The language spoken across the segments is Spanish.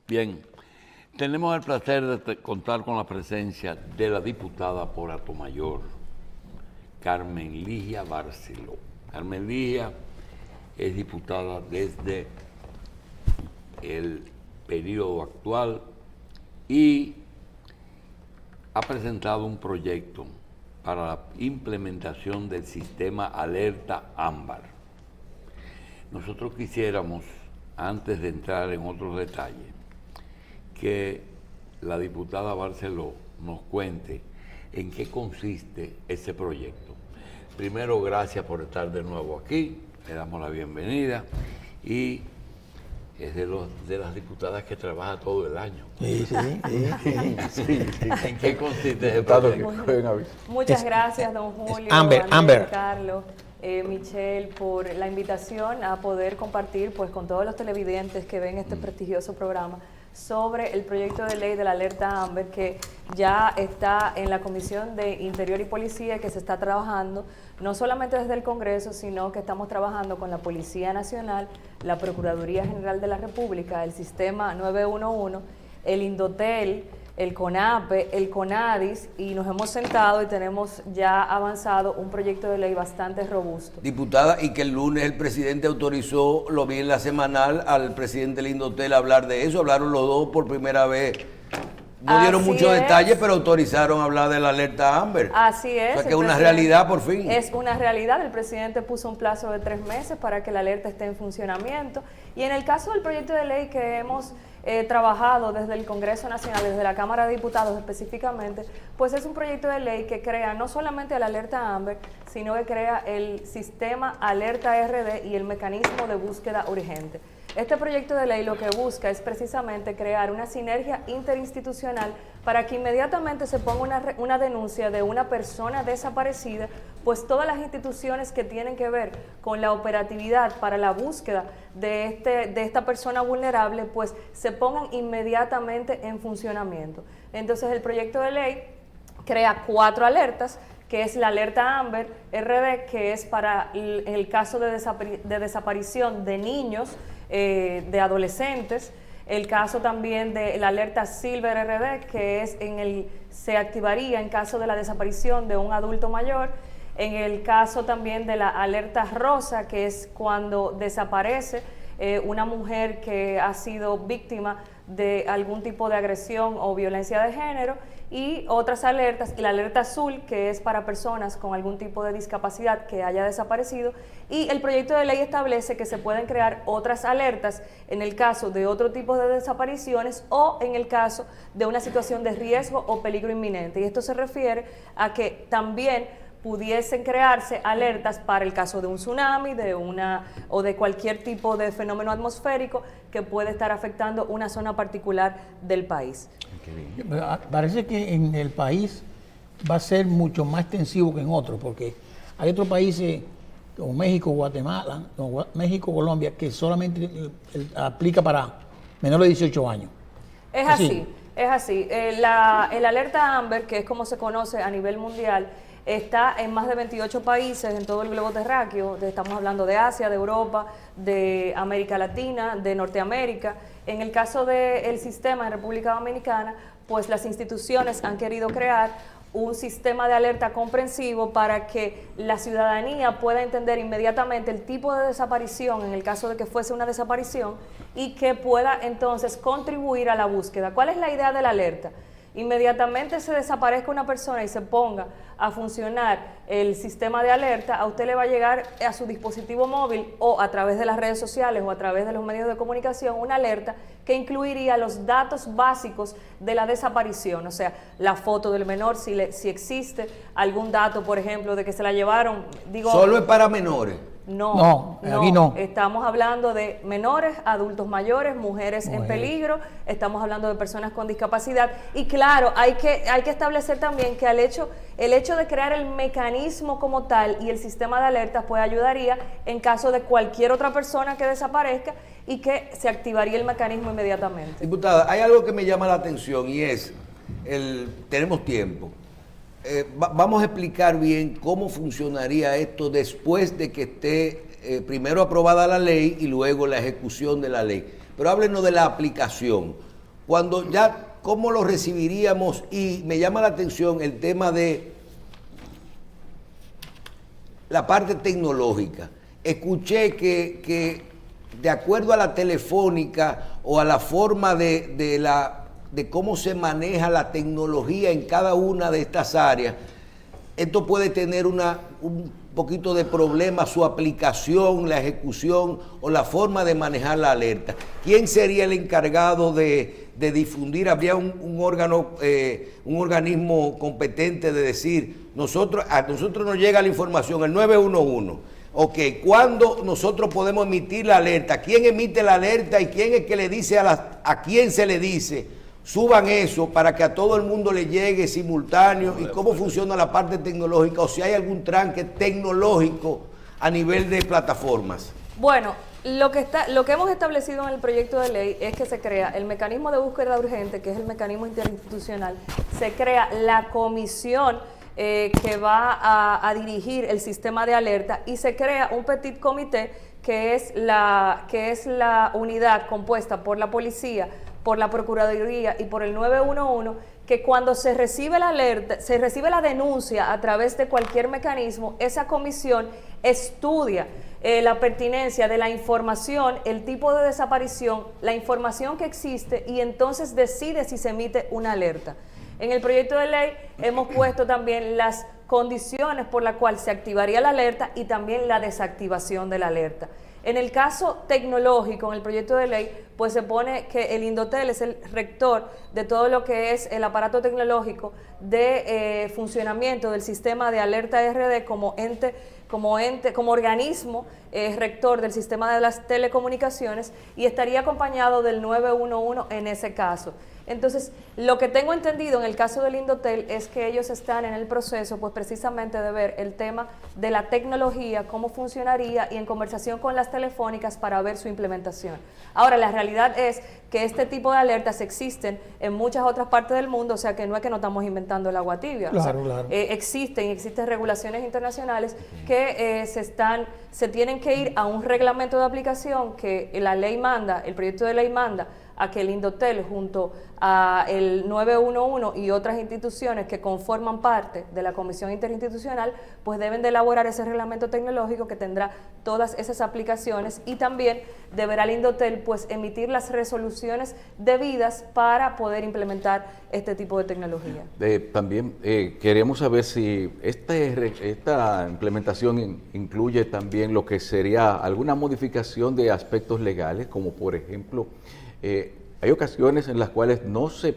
Bien, tenemos el placer de contar con la presencia de la diputada por Atomayor, Carmen Ligia Barceló. Carmen Ligia es diputada desde el periodo actual y ha presentado un proyecto para la implementación del sistema Alerta Ámbar. Nosotros quisiéramos, antes de entrar en otros detalles, que la diputada Barceló nos cuente en qué consiste ese proyecto. Primero, gracias por estar de nuevo aquí, le damos la bienvenida y es de las diputadas que trabaja todo el año. Sí. ¿En qué consiste ese proyecto? Muchas gracias, don Julio, Amber. Carlos, Michelle, por la invitación a poder compartir pues, con todos los televidentes que ven este prestigioso programa sobre el proyecto de ley de la alerta Amber, que ya está en la Comisión de Interior y Policía, que se está trabajando no solamente desde el Congreso, sino que estamos trabajando con la Policía Nacional, la Procuraduría General de la República, el Sistema 911, el Indotel, el CONAPE, el CONADIS, y nos hemos sentado y tenemos ya avanzado un proyecto de ley bastante robusto. Diputada, y que el lunes el presidente autorizó, lo vi en la semanal, al presidente del Indotel hablar de eso, hablaron los dos por primera vez. No dieron muchos detalles, pero autorizaron hablar de la alerta Amber. Así es. O sea que es una realidad por fin. Es una realidad. El presidente puso un plazo de 3 meses para que la alerta esté en funcionamiento. Y en el caso del proyecto de ley que hemos trabajado desde el Congreso Nacional, desde la Cámara de Diputados específicamente, pues es un proyecto de ley que crea no solamente la alerta Amber, sino que crea el sistema Alerta RD y el mecanismo de búsqueda urgente. Este proyecto de ley lo que busca es precisamente crear una sinergia interinstitucional para que inmediatamente se ponga una denuncia de una persona desaparecida, pues todas las instituciones que tienen que ver con la operatividad para la búsqueda de esta persona vulnerable, pues se pongan inmediatamente en funcionamiento. Entonces el proyecto de ley crea 4 alertas, que es la alerta Amber RD, que es para el caso de desaparición de niños, de adolescentes, el caso también de la alerta Silver RD, que es se activaría en caso de la desaparición de un adulto mayor, en el caso también de la alerta rosa, que es cuando desaparece una mujer que ha sido víctima de algún tipo de agresión o violencia de género, y otras alertas, y la alerta azul, que es para personas con algún tipo de discapacidad que haya desaparecido, y el proyecto de ley establece que se pueden crear otras alertas en el caso de otro tipo de desapariciones o en el caso de una situación de riesgo o peligro inminente, y esto se refiere a que también pudiesen crearse alertas para el caso de un tsunami, o de cualquier tipo de fenómeno atmosférico que puede estar afectando una zona particular del país. Parece que en el país va a ser mucho más extensivo que en otros, porque hay otros países como México, Guatemala, México, Colombia, que solamente aplica para menores de 18 años. Es así. El alerta Amber, que es como se conoce a nivel mundial, está en más de 28 países en todo el globo terráqueo. Estamos hablando de Asia, de Europa, de América Latina, de Norteamérica. En el caso del sistema en República Dominicana, pues las instituciones han querido crear un sistema de alerta comprensivo para que la ciudadanía pueda entender inmediatamente el tipo de desaparición en el caso de que fuese una desaparición y que pueda entonces contribuir a la búsqueda. ¿Cuál es la idea de la alerta? Inmediatamente se desaparezca una persona y se ponga a funcionar el sistema de alerta, a usted le va a llegar a su dispositivo móvil o a través de las redes sociales o a través de los medios de comunicación una alerta que incluiría los datos básicos de la desaparición, o sea, la foto del menor, si existe algún dato, por ejemplo, de que se la llevaron. ¿Solo es para menores? No, aquí no. Estamos hablando de menores, adultos mayores, mujeres en peligro, estamos hablando de personas con discapacidad. Y claro, hay que establecer también que el hecho de crear el mecanismo como tal y el sistema de alertas pues ayudaría en caso de cualquier otra persona que desaparezca y que se activaría el mecanismo inmediatamente. Diputada, hay algo que me llama la atención y es, tenemos tiempo. Vamos a explicar bien cómo funcionaría esto después de que esté primero aprobada la ley y luego la ejecución de la ley. Pero háblenos de la aplicación. cuando ya, ¿cómo lo recibiríamos? Y me llama la atención el tema de la parte tecnológica. Escuché que de acuerdo a la telefónica o a la forma de cómo se maneja la tecnología en cada una de estas áreas, esto puede tener un poquito de problema, su aplicación, la ejecución o la forma de manejar la alerta. ¿Quién sería el encargado de difundir? ¿Habría un órgano, un organismo competente de decir, a nosotros nos llega la información, el 911? Ok, ¿cuándo nosotros podemos emitir la alerta? ¿Quién emite la alerta y quién es que le dice a quién se le dice? Suban eso para que a todo el mundo le llegue simultáneo. ¿Y cómo funciona la parte tecnológica? O si hay algún tranque tecnológico a nivel de plataformas. Bueno, lo que hemos establecido en el proyecto de ley es que se crea el mecanismo de búsqueda urgente, que es el mecanismo interinstitucional. Se crea la comisión que va a dirigir el sistema de alerta, y se crea un petit comité que es la unidad compuesta por la policía, por la Procuraduría y por el 911, que cuando se recibe la alerta, se recibe la denuncia a través de cualquier mecanismo, esa comisión estudia la pertinencia de la información, el tipo de desaparición, la información que existe, y entonces decide si se emite una alerta. En el proyecto de ley hemos puesto también las condiciones por las cuales se activaría la alerta y también la desactivación de la alerta. En el caso tecnológico, en el proyecto de ley, pues se pone que el Indotel es el rector de todo lo que es el aparato tecnológico de funcionamiento del sistema de alerta RD como organismo rector del sistema de las telecomunicaciones, y estaría acompañado del 911 en ese caso. Entonces, lo que tengo entendido en el caso del Indotel es que ellos están en el proceso, pues precisamente de ver el tema de la tecnología, cómo funcionaría, y en conversación con las telefónicas para ver su implementación. Ahora, la realidad es que este tipo de alertas existen en muchas otras partes del mundo, o sea que no es que no estamos inventando el agua tibia. Claro, o sea, claro. Existen regulaciones internacionales que se tienen que ir a un reglamento de aplicación que la ley manda, el proyecto de ley manda a que el Indotel junto a el 911 y otras instituciones que conforman parte de la Comisión Interinstitucional, pues deben de elaborar ese reglamento tecnológico que tendrá todas esas aplicaciones, y también deberá el Indotel pues emitir las resoluciones debidas para poder implementar este tipo de tecnología. También queremos saber si esta implementación incluye también lo que sería alguna modificación de aspectos legales, como por ejemplo, hay ocasiones en las cuales no se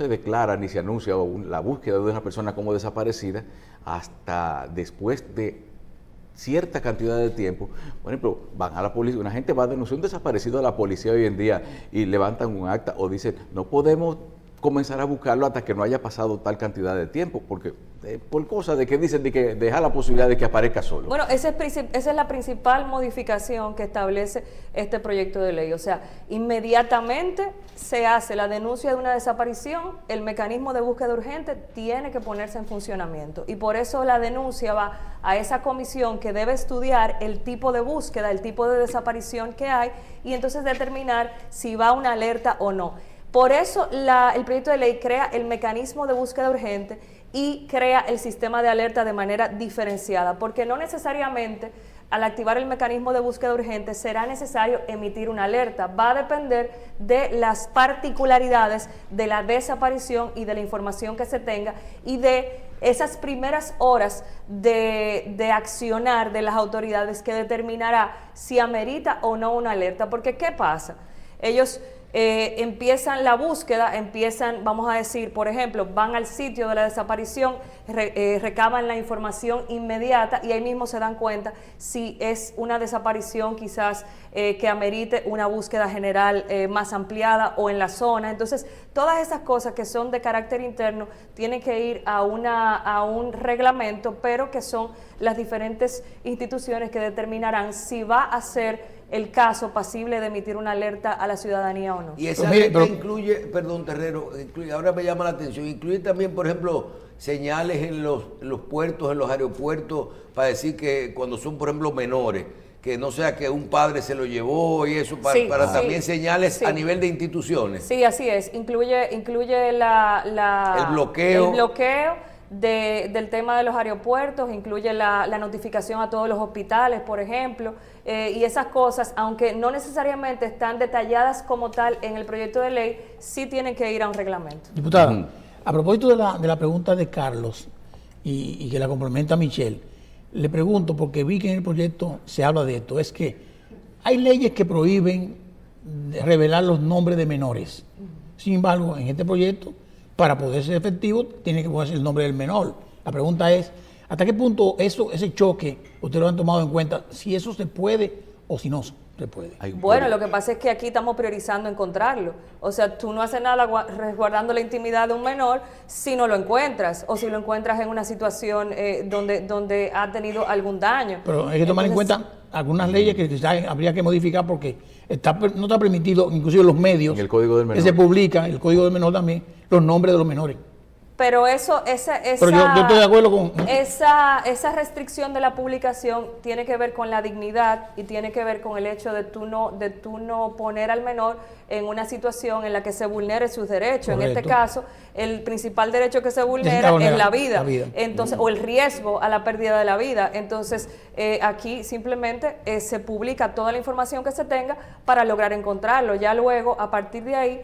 declara ni se anuncia la búsqueda de una persona como desaparecida hasta después de cierta cantidad de tiempo. Por ejemplo, van a la policía, una gente va a denunciar un desaparecido a la policía hoy en día y levantan un acta o dicen, no podemos comenzar a buscarlo hasta que no haya pasado tal cantidad de tiempo, porque por cosas de que dicen de que deja la posibilidad de que aparezca solo. Bueno, esa es la principal modificación que establece este proyecto de ley. O sea, inmediatamente se hace la denuncia de una desaparición, el mecanismo de búsqueda urgente tiene que ponerse en funcionamiento, y por eso la denuncia va a esa comisión que debe estudiar el tipo de búsqueda, el tipo de desaparición que hay, y entonces determinar si va una alerta o no. Por eso el proyecto de ley crea el mecanismo de búsqueda urgente y crea el sistema de alerta de manera diferenciada, porque no necesariamente al activar el mecanismo de búsqueda urgente será necesario emitir una alerta. Va a depender de las particularidades de la desaparición y de la información que se tenga, y de esas primeras horas de accionar de las autoridades que determinará si amerita o no una alerta. Porque ¿qué pasa? Ellos empiezan la búsqueda, vamos a decir, por ejemplo, van al sitio de la desaparición, recaban la información inmediata, y ahí mismo se dan cuenta si es una desaparición quizás que amerite una búsqueda general más ampliada o en la zona. Entonces, todas esas cosas que son de carácter interno tienen que ir a un reglamento, pero que son las diferentes instituciones que determinarán si va a ser el caso pasible de emitir una alerta a la ciudadanía o no. Y esa alerta incluye, perdón, Terrero, ahora me llama la atención, incluye también, por ejemplo, señales en los puertos, en los aeropuertos, para decir que cuando son, por ejemplo, menores, que no sea que un padre se lo llevó y eso, para también señales a nivel de instituciones? Sí, así es. Incluye el bloqueo del tema de los aeropuertos, incluye la notificación a todos los hospitales, por ejemplo, y esas cosas, aunque no necesariamente están detalladas como tal en el proyecto de ley, sí tienen que ir a un reglamento. Diputada, a propósito de la pregunta de Carlos y que la complementa Michelle, le pregunto, porque vi que en el proyecto se habla de esto, es que hay leyes que prohíben revelar los nombres de menores. Sin embargo, en este proyecto, para poder ser efectivo, tiene que ponerse el nombre del menor. La pregunta es, ¿hasta qué punto ese choque ustedes lo han tomado en cuenta? Si eso se puede o si no se puede. Bueno, lo que pasa es que aquí estamos priorizando encontrarlo. O sea, tú no haces nada resguardando la intimidad de un menor si no lo encuentras o si lo encuentras en una situación donde ha tenido algún daño. Pero hay que tomar en cuenta algunas leyes que quizás habría que modificar porque no está permitido, inclusive los medios, en el Código del Menor, que se publica, el Código del Menor también, los nombres de los menores. Pero yo estoy de acuerdo con esa restricción de la publicación tiene que ver con la dignidad y tiene que ver con el hecho de tú no poner al menor en una situación en la que se vulnere sus derechos. Correcto. En este caso, el principal derecho que se vulnera es la vida. Entonces, o el riesgo a la pérdida de la vida. Entonces, aquí simplemente se publica toda la información que se tenga para lograr encontrarlo. Ya luego, a partir de ahí,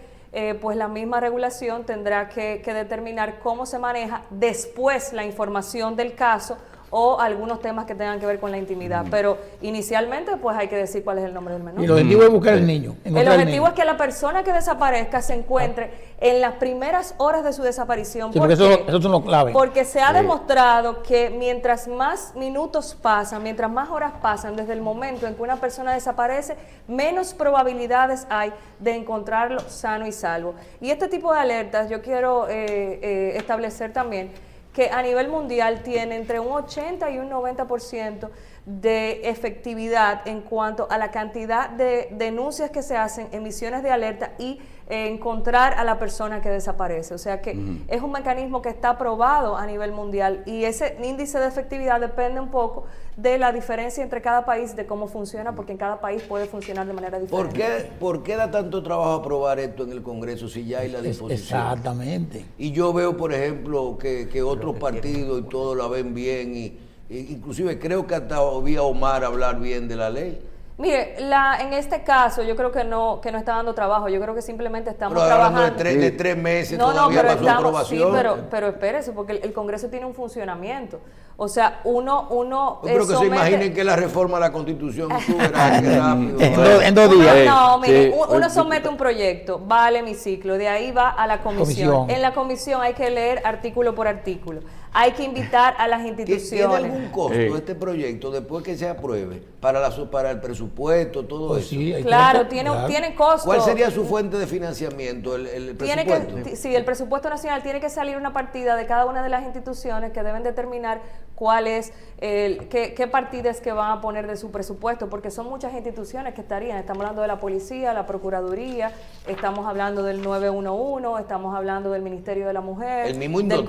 pues la misma regulación tendrá que determinar cómo se maneja después la información del caso o algunos temas que tengan que ver con la intimidad. Pero inicialmente pues hay que decir cuál es el nombre del menor. Y el objetivo es buscar el niño. El objetivo es que la persona que desaparezca se encuentre en las primeras horas de su desaparición. Sí, porque eso son los claves. Porque se ha demostrado que mientras más minutos pasan, mientras más horas pasan desde el momento en que una persona desaparece, menos probabilidades hay de encontrarlo sano y salvo. Y este tipo de alertas yo quiero establecer también que a nivel mundial tiene entre un 80 y un 90% de efectividad en cuanto a la cantidad de denuncias que se hacen, emisiones de alerta y encontrar a la persona que desaparece. O sea que es un mecanismo que está aprobado a nivel mundial y ese índice de efectividad depende un poco de la diferencia entre cada país, de cómo funciona, porque en cada país puede funcionar de manera diferente. ¿Por qué da tanto trabajo aprobar esto en el Congreso si ya hay la disposición? Exactamente. Y yo veo, por ejemplo, que otros partidos y todo la ven bien, inclusive creo que hasta oí a Omar hablar bien de la ley. Mire, en este caso yo creo que no está dando trabajo, yo creo que simplemente estamos pero trabajando. De tres meses No, todavía pero pasó aprobación. Sí, pero espérese, porque el Congreso tiene un funcionamiento. O sea, uno pero que se imaginen que la reforma a la Constitución sube rápido. En 2 días. No, mire, uno somete un proyecto, va al hemiciclo, de ahí va a la comisión. En la comisión hay que leer artículo por artículo. Hay que invitar a las instituciones. ¿Tiene algún costo este proyecto después que se apruebe para el presupuesto, todo eso? Sí, claro, tiene costo. ¿Cuál sería su fuente de financiamiento, el presupuesto? El presupuesto nacional tiene que salir una partida de cada una de las instituciones que deben determinar cuál es, qué partidas que van a poner de su presupuesto, porque son muchas instituciones que estarían. Estamos hablando de la policía, la procuraduría, estamos hablando del 911, estamos hablando del Ministerio de la Mujer, el mismo Indotel,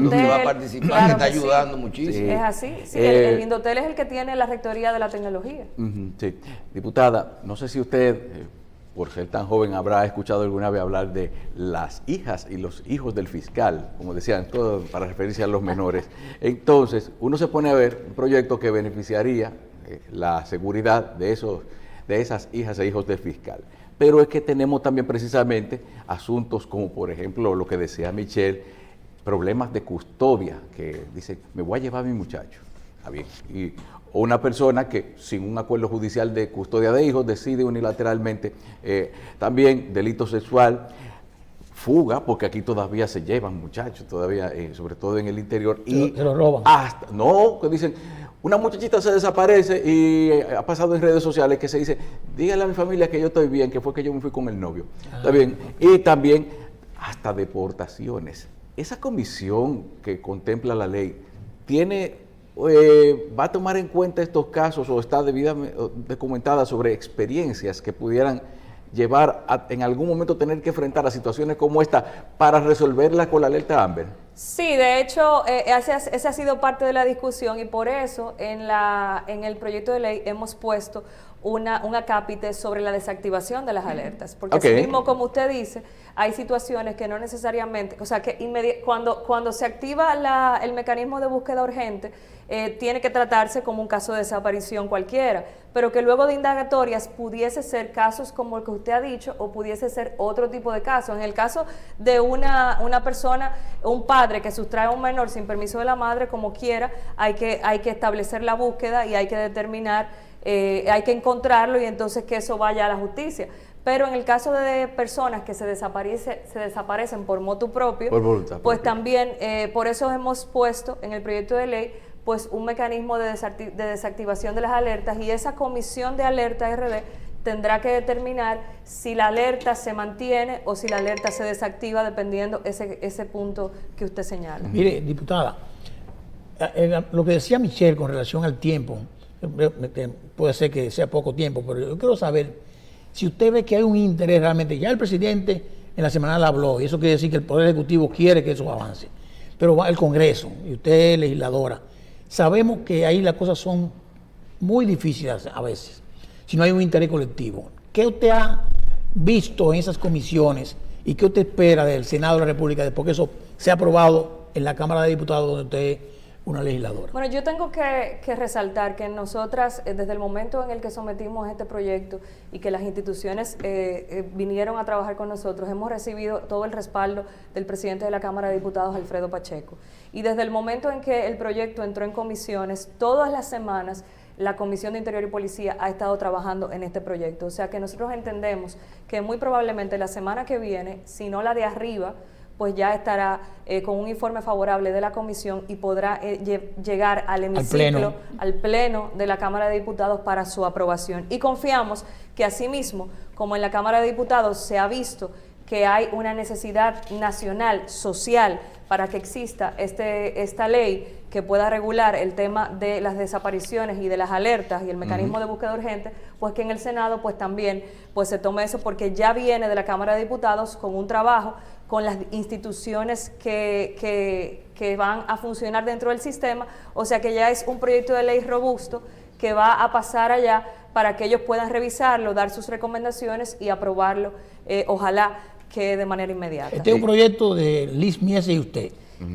que va a participar, claro, que está ayudando muchísimo. Sí. Es así, sí, el Indotel es el que tiene la rectoría de la tecnología. Sí. Diputada, no sé si usted, por ser tan joven, habrá escuchado alguna vez hablar de las hijas y los hijos del fiscal, como decían, todo para referirse a los menores. Entonces, uno se pone a ver un proyecto que beneficiaría la seguridad de esas hijas e hijos del fiscal. Pero es que tenemos también precisamente asuntos como, por ejemplo, lo que decía Michelle, problemas de custodia, que dicen, me voy a llevar a mi muchacho. Está bien. O una persona que sin un acuerdo judicial de custodia de hijos decide unilateralmente, también delito sexual, fuga, porque aquí todavía se llevan muchachos, todavía, sobre todo en el interior. Y se lo roban. Que dicen, una muchachita se desaparece y ha pasado en redes sociales que se dice, dígale a mi familia que yo estoy bien, que fue que yo me fui con el novio. Está bien. Y también hasta deportaciones. Esa comisión que contempla la ley va a tomar en cuenta estos casos o está debidamente documentada sobre experiencias que pudieran llevar a en algún momento tener que enfrentar a situaciones como esta para resolverla con la alerta Amber. Sí, de hecho, ese ha sido parte de la discusión y por eso en el proyecto de ley hemos puesto un acápite sobre la desactivación de las alertas. Porque así mismo, como usted dice, hay situaciones que no necesariamente, o sea, que cuando se activa el mecanismo de búsqueda urgente, tiene que tratarse como un caso de desaparición cualquiera, pero que luego de indagatorias pudiese ser casos como el que usted ha dicho o pudiese ser otro tipo de casos. En el caso de una persona, un padre que sustrae a un menor sin permiso de la madre, como quiera, hay que establecer la búsqueda y hay que determinar, hay que encontrarlo y entonces que eso vaya a la justicia. Pero en el caso de personas que se desaparecen por motu propio, por voluntad pues propia. también por eso hemos puesto en el proyecto de ley pues un mecanismo de desactivación de las alertas y esa comisión de alerta RD tendrá que determinar si la alerta se mantiene o si la alerta se desactiva dependiendo ese punto que usted señala. Mire, diputada, lo que decía Michelle con relación al tiempo, puede ser que sea poco tiempo, pero yo quiero saber si usted ve que hay un interés realmente. Ya el presidente en la semana habló, y eso quiere decir que el Poder Ejecutivo quiere que eso avance, pero va el Congreso, y usted es legisladora. Sabemos que ahí las cosas son muy difíciles a veces, si no hay un interés colectivo. ¿Qué usted ha visto en esas comisiones y qué usted espera del Senado de la República después que eso sea aprobado en la Cámara de Diputados, donde usted es una legisladora? Bueno, yo tengo que resaltar que nosotras, desde el momento en el que sometimos este proyecto y que las instituciones vinieron a trabajar con nosotros, hemos recibido todo el respaldo del presidente de la Cámara de Diputados, Alfredo Pacheco. Y desde el momento en que el proyecto entró en comisiones, todas las semanas la Comisión de Interior y Policía ha estado trabajando en este proyecto. O sea que nosotros entendemos que muy probablemente la semana que viene, si no la de arriba, pues ya estará con un informe favorable de la comisión y podrá llegar al hemiciclo, al pleno de la Cámara de Diputados para su aprobación. Y confiamos que asimismo, como en la Cámara de Diputados se ha visto que hay una necesidad nacional, social, para que exista esta ley que pueda regular el tema de las desapariciones y de las alertas y el mecanismo de búsqueda urgente, pues que en el Senado pues también pues se tome eso, porque ya viene de la Cámara de Diputados con un trabajo con las instituciones que van a funcionar dentro del sistema, o sea que ya es un proyecto de ley robusto que va a pasar allá para que ellos puedan revisarlo, dar sus recomendaciones y aprobarlo, ojalá que de manera inmediata. Este es un proyecto de Liz Miese y usted.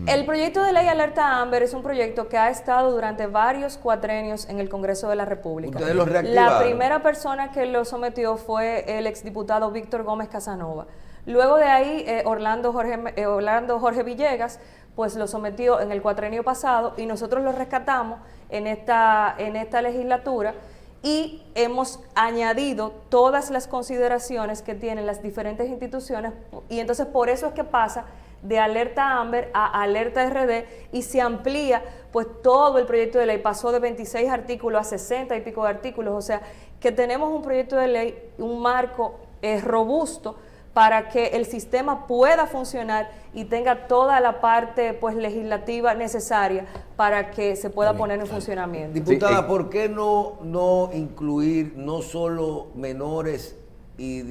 El proyecto de ley Alerta Amber es un proyecto que ha estado durante varios cuatrenios en el Congreso de la República. ¿Ustedes lo reactivaron? La primera persona que lo sometió fue el exdiputado Víctor Gómez Casanova. Luego de ahí, Orlando Jorge Villegas, pues lo sometió en el cuatrenio pasado y nosotros lo rescatamos en esta legislatura y hemos añadido todas las consideraciones que tienen las diferentes instituciones y entonces por eso es que pasa de Alerta Amber a Alerta RD y se amplía pues todo el proyecto de ley, pasó de 26 artículos a 60 y pico de artículos, o sea que tenemos un proyecto de ley, un marco robusto para que el sistema pueda funcionar y tenga toda la parte pues legislativa necesaria para que se pueda poner en funcionamiento. Diputada, ¿por qué no incluir no solo menores y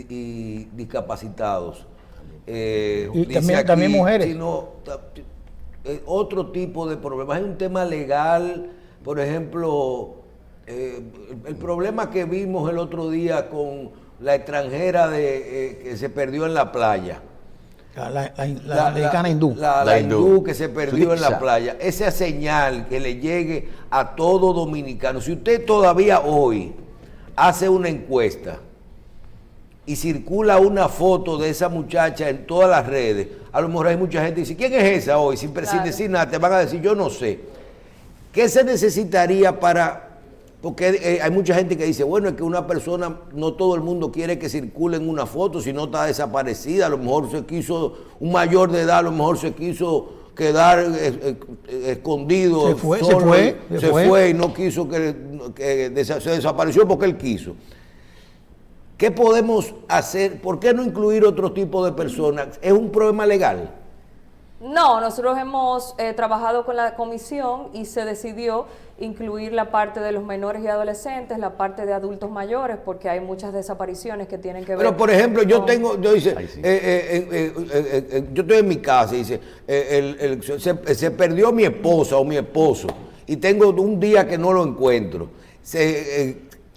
discapacitados? Y también mujeres. Sino otro tipo de problemas. Hay un tema legal, por ejemplo, el problema que vimos el otro día con la extranjera que se perdió en la playa. La americana hindú. La hindú que se perdió en la playa. Esa señal que le llegue a todo dominicano. Si usted todavía hoy hace una encuesta y circula una foto de esa muchacha en todas las redes, a lo mejor hay mucha gente que dice, ¿quién es esa hoy? Sin decir nada, te van a decir, yo no sé. ¿Qué se necesitaría para...? Porque hay mucha gente que dice, bueno, es que una persona, no todo el mundo quiere que circule en una foto, si no está desaparecida, a lo mejor un mayor de edad, a lo mejor se quiso quedar escondido. Se fue y no quiso se desapareció porque él quiso. ¿Qué podemos hacer? ¿Por qué no incluir otro tipo de personas? ¿Es un problema legal? No, nosotros hemos trabajado con la comisión y se decidió incluir la parte de los menores y adolescentes, la parte de adultos mayores, porque hay muchas desapariciones que tienen que ver. Pero por ejemplo, yo dice, Ay, sí. yo estoy en mi casa y dice, se perdió mi esposa o mi esposo y tengo un día que no lo encuentro.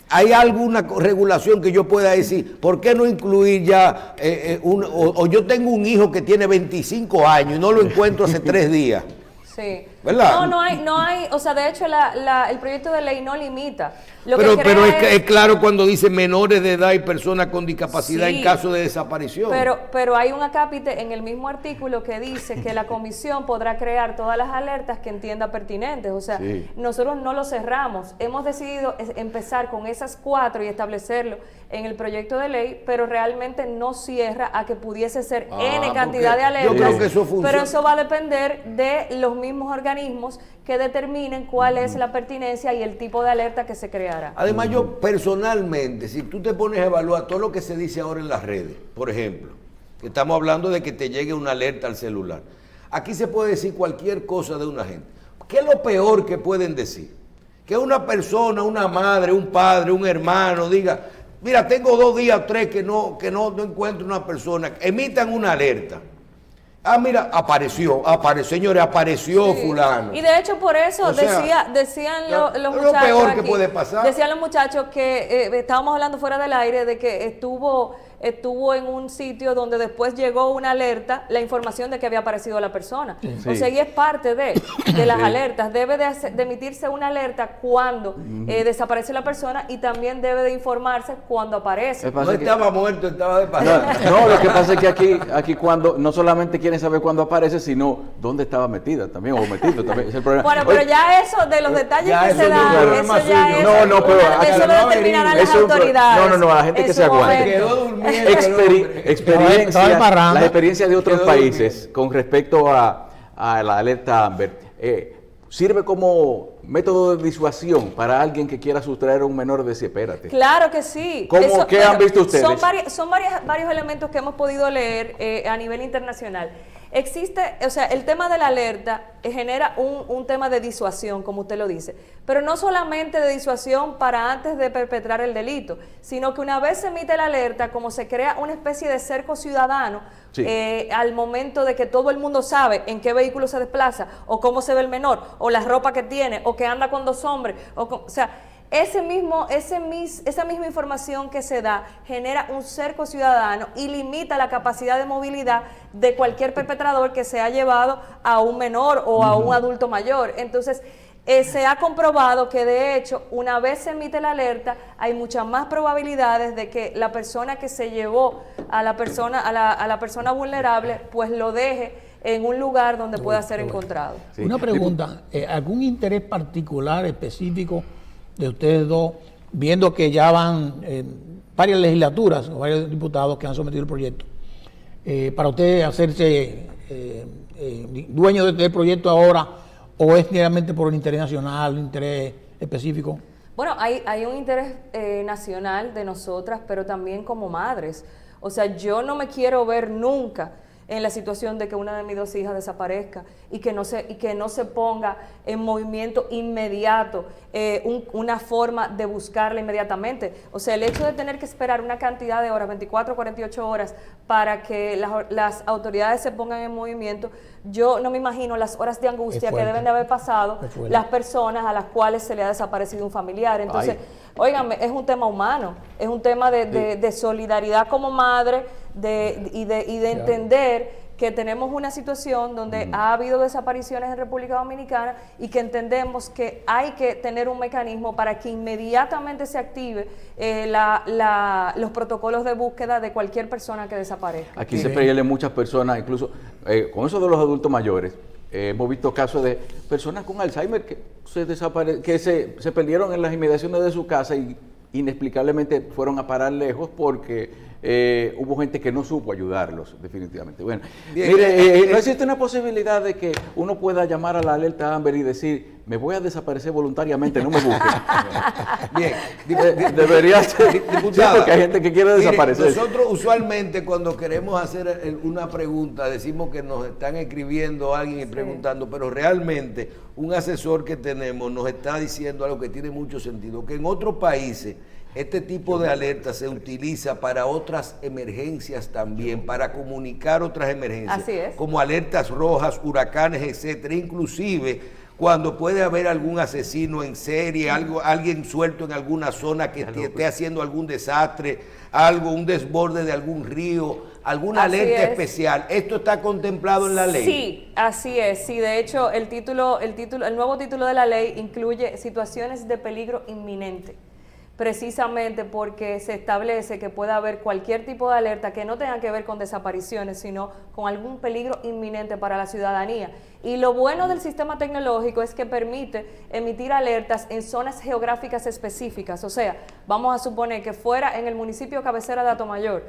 ¿Hay alguna regulación que yo pueda decir? ¿Por qué no incluir ya o yo tengo un hijo que tiene 25 años y no lo encuentro hace 3 días? Sí. ¿Verdad? No hay, o sea, de hecho el proyecto de ley no limita. Lo Pero, que crea es claro cuando dice menores de edad y personas con discapacidad Sí. en caso de desaparición. Pero hay un acápite en el mismo artículo que dice que la comisión podrá crear todas las alertas que entienda pertinentes. O sea, Sí. nosotros no lo cerramos. Hemos decidido empezar con esas 4 y establecerlo en el proyecto de ley, pero realmente no cierra a que pudiese ser N cantidad porque de alertas. yo creo que eso funciona. Pero eso va a depender de los mismos organismos que determinen cuál es la pertinencia y el tipo de alerta que se creará. Además, yo personalmente, si tú te pones a evaluar todo lo que se dice ahora en las redes, por ejemplo, que estamos hablando de que te llegue una alerta al celular. Aquí se puede decir cualquier cosa de una gente. ¿Qué es lo peor que pueden decir? Que una persona, una madre, un padre, un hermano diga, mira, tengo 2 días, 3 que no encuentro una persona, emitan una alerta. Ah, mira, señores, apareció Sí. fulano. Y de hecho por eso O sea, decían los lo muchachos peor que aquí, puede pasar. decían los muchachos que estábamos hablando fuera del aire de que estuvo en un sitio donde después llegó una alerta, la información de que había aparecido la persona. Sí. O sea, y es parte de las alertas. Debe de emitirse una alerta cuando desaparece la persona y también debe de informarse cuando aparece. Me pasa No que- estaba muerto, estaba de pasada. No, lo que pasa es que aquí cuando no solamente quieren saber cuándo aparece, sino dónde estaba metida también, o metido también, es el problema. Bueno, pero Oye, ya eso de los detalles ya que eso se no dan, es un eso problema ya suyo. es. No, pero eso lo determinarán las eso es un pro- autoridades. no, la gente en que su se aguante. momento. Quedó durmiendo el hombre. Experiencia, embarrando. las experiencias de otros Quedó países con respecto a la alerta Amber, sirve como método de disuasión para alguien que quiera sustraer a un menor de ese, espérate. Claro que sí. ¿Cómo? ¿Qué han visto ustedes? Son varios elementos que hemos podido leer a nivel internacional. Existe, o sea, el tema de la alerta genera un tema de disuasión, como usted lo dice, pero no solamente de disuasión para antes de perpetrar el delito, sino que una vez se emite la alerta, como se crea una especie de cerco ciudadano, Sí. al momento de que todo el mundo sabe en qué vehículo se desplaza, o cómo se ve el menor, o la ropa que tiene, o que anda con 2 hombres, o sea, esa misma información que se da genera un cerco ciudadano y limita la capacidad de movilidad de cualquier perpetrador que se ha llevado a un menor o a un adulto mayor. Entonces, se ha comprobado que de hecho, una vez se emite la alerta, hay muchas más probabilidades de que la persona que se llevó a la persona vulnerable, pues lo deje en un lugar donde pueda ser encontrado. Sí. Una pregunta, ¿algún interés particular, específico de ustedes dos, viendo que ya van varias legislaturas o varios diputados que han sometido el proyecto, para usted hacerse dueño del proyecto ahora, o es realmente por el interés nacional, un interés específico? Bueno, hay un interés nacional de nosotras, pero también como madres. O sea, yo no me quiero ver nunca en la situación de que una de mis 2 hijas desaparezca y que no se ponga en movimiento inmediato una forma de buscarla inmediatamente. O sea, el hecho de tener que esperar una cantidad de horas, 24 o 48 horas, para que las autoridades se pongan en movimiento, yo no me imagino las horas de angustia que deben de haber pasado las personas a las cuales se le ha desaparecido un familiar. Entonces, óigame, es un tema humano, es un tema de solidaridad como madre y de entender que tenemos una situación donde ha habido desapariciones en República Dominicana y que entendemos que hay que tener un mecanismo para que inmediatamente se active los protocolos de búsqueda de cualquier persona que desaparezca. Aquí se pierden muchas personas, incluso con eso de los adultos mayores, hemos visto casos de personas con Alzheimer que se perdieron en las inmediaciones de su casa y inexplicablemente fueron a parar lejos porque hubo gente que no supo ayudarlos, definitivamente. Bueno, Bien, mire, ¿no existe una posibilidad de que uno pueda llamar a la alerta Amber y decir, me voy a desaparecer voluntariamente, no me busquen. Bien, Debería ser, diputada, sí, porque hay gente que quiere mire, desaparecer. nosotros usualmente cuando queremos hacer una pregunta decimos que nos están escribiendo alguien y preguntando, pero realmente un asesor que tenemos nos está diciendo algo que tiene mucho sentido, que en otros países este tipo de alerta se utiliza para otras emergencias también, para comunicar otras emergencias, Así es. como alertas rojas, huracanes, etcétera, inclusive cuando puede haber algún asesino en serie, alguien suelto en alguna zona que esté haciendo algún desastre, un desborde de algún río, alguna Así alerta es. especial. ¿Esto está contemplado en la ley? Sí, así es. Sí, de hecho, el nuevo título de la ley incluye situaciones de peligro inminente, precisamente porque se establece que puede haber cualquier tipo de alerta que no tenga que ver con desapariciones, sino con algún peligro inminente para la ciudadanía. Y lo bueno del sistema tecnológico es que permite emitir alertas en zonas geográficas específicas. O sea, vamos a suponer que fuera en el municipio cabecera de Atomayor,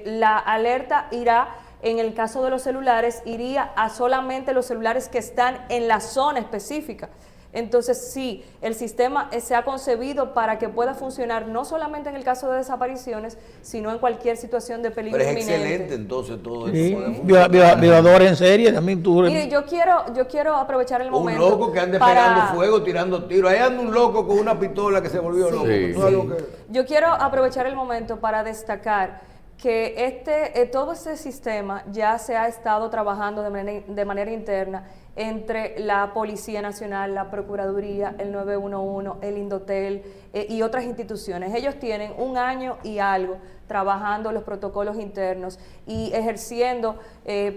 la alerta irá, en el caso de los celulares, iría a solamente los celulares que están en la zona específica. Entonces, sí, el sistema se ha concebido para que pueda funcionar no solamente en el caso de desapariciones, sino en cualquier situación de peligro Pero es inminente. excelente entonces todo Sí, eso. violadores en serie, también tú. Mire, yo quiero aprovechar el Un momento loco que ande para- pegando fuego, tirando tiros. Ahí anda un loco con una pistola que se volvió loco. Sí. No es lo que- Yo quiero aprovechar el momento para destacar que todo este sistema ya se ha estado trabajando de manera interna entre la Policía Nacional, la Procuraduría, el 911, el Indotel y otras instituciones. Ellos tienen 1 año y algo trabajando los protocolos internos y ejerciendo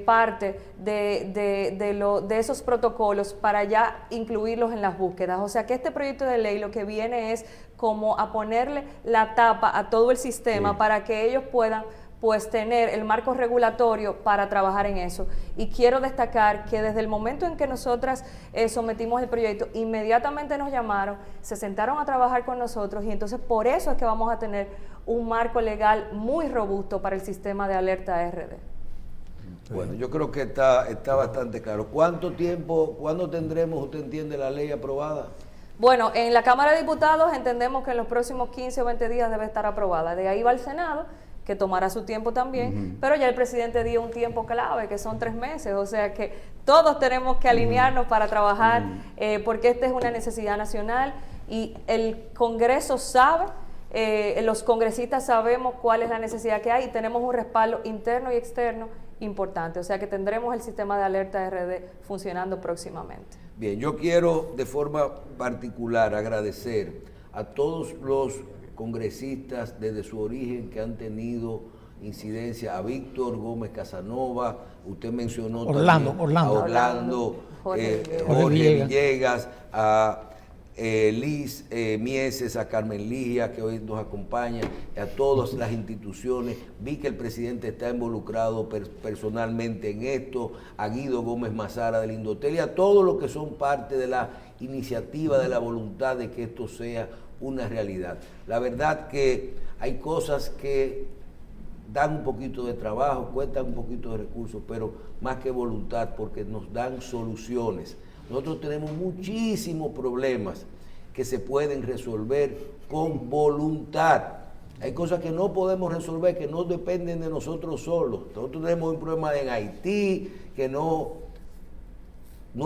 parte de esos protocolos para ya incluirlos en las búsquedas. O sea que este proyecto de ley lo que viene es como a ponerle la tapa a todo el sistema para que ellos puedan pues tener el marco regulatorio para trabajar en eso. Y quiero destacar que desde el momento en que nosotras sometimos el proyecto, inmediatamente nos llamaron, se sentaron a trabajar con nosotros y entonces por eso es que vamos a tener un marco legal muy robusto para el sistema de alerta RD. Bueno, yo creo que está bastante claro. ¿Cuánto tiempo, cuándo tendremos, usted entiende, la ley aprobada? Bueno, en la Cámara de Diputados entendemos que en los próximos 15 o 20 días debe estar aprobada. De ahí va al Senado, que tomará su tiempo también, pero ya el presidente dio un tiempo clave, que son 3 meses, o sea que todos tenemos que alinearnos para trabajar, porque esta es una necesidad nacional y el Congreso sabe, los congresistas sabemos cuál es la necesidad que hay y tenemos un respaldo interno y externo importante, o sea que tendremos el sistema de alerta RD funcionando próximamente. Bien, yo quiero de forma particular agradecer a todos los congresistas desde su origen que han tenido incidencia, a Víctor Gómez Casanova, usted mencionó Orlando, también a Orlando, Jorge Jorge Villegas, a Liz Mieses, a Carmen Ligia, que hoy nos acompaña, a todas las instituciones. Vi que el presidente está involucrado personalmente en esto, a Guido Gómez Mazara del Indotel y a todos los que son parte de la iniciativa, de la voluntad de que esto sea una realidad. La verdad que hay cosas que dan un poquito de trabajo, cuestan un poquito de recursos, pero más que voluntad, porque nos dan soluciones. Nosotros tenemos muchísimos problemas que se pueden resolver con voluntad. Hay cosas que no podemos resolver, que no dependen de nosotros solos. Nosotros tenemos un problema en Haití que no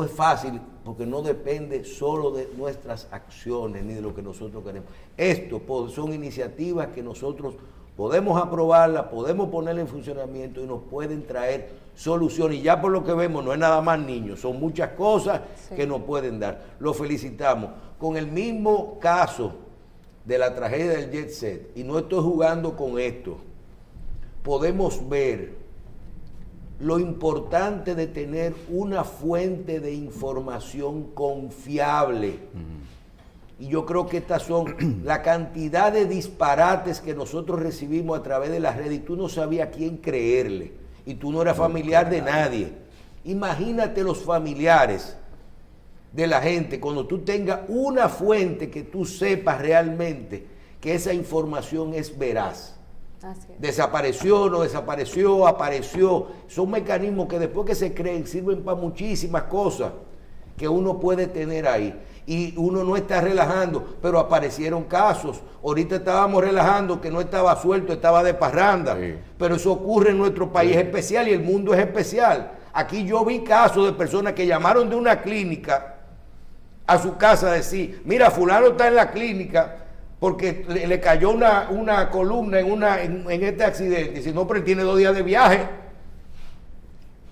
es fácil, porque no depende solo de nuestras acciones ni de lo que nosotros queremos. Esto son iniciativas que nosotros podemos aprobarlas, podemos ponerla en funcionamiento y nos pueden traer soluciones. Y ya por lo que vemos, no es nada más niños, son muchas cosas que nos pueden dar. Lo felicitamos. Con el mismo caso de la tragedia del Jet Set, y no estoy jugando con esto, podemos ver lo importante de tener una fuente de información confiable. Y yo creo que estas son la cantidad de disparates que nosotros recibimos a través de las redes y tú no sabías a quién creerle y tú no eras familiar de nadie. Imagínate los familiares de la gente cuando tú tengas una fuente que tú sepas realmente que esa información es veraz. Así es. Desapareció, no desapareció, apareció. Son mecanismos que después que se creen sirven para muchísimas cosas. que uno puede tener ahí. Y uno no está relajando, pero aparecieron casos. Ahorita estábamos relajando que no estaba suelto, estaba de parranda. Sí. Pero eso ocurre en nuestro país, es especial y el mundo es especial. Aquí yo vi casos de personas que llamaron de una clínica a su casa a decir, mira, fulano está en la clínica porque le cayó una columna en este accidente. Y si no, pero él tiene 2 días de viaje.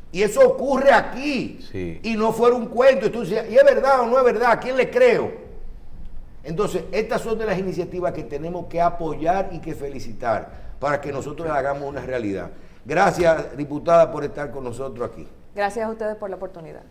Y eso ocurre aquí. Sí. Y no fuera un cuento. Entonces, ¿y es verdad o no es verdad? ¿A quién le creo? Entonces, estas son de las iniciativas que tenemos que apoyar y que felicitar para que nosotros hagamos una realidad. Gracias, diputada, por estar con nosotros aquí. Gracias a ustedes por la oportunidad.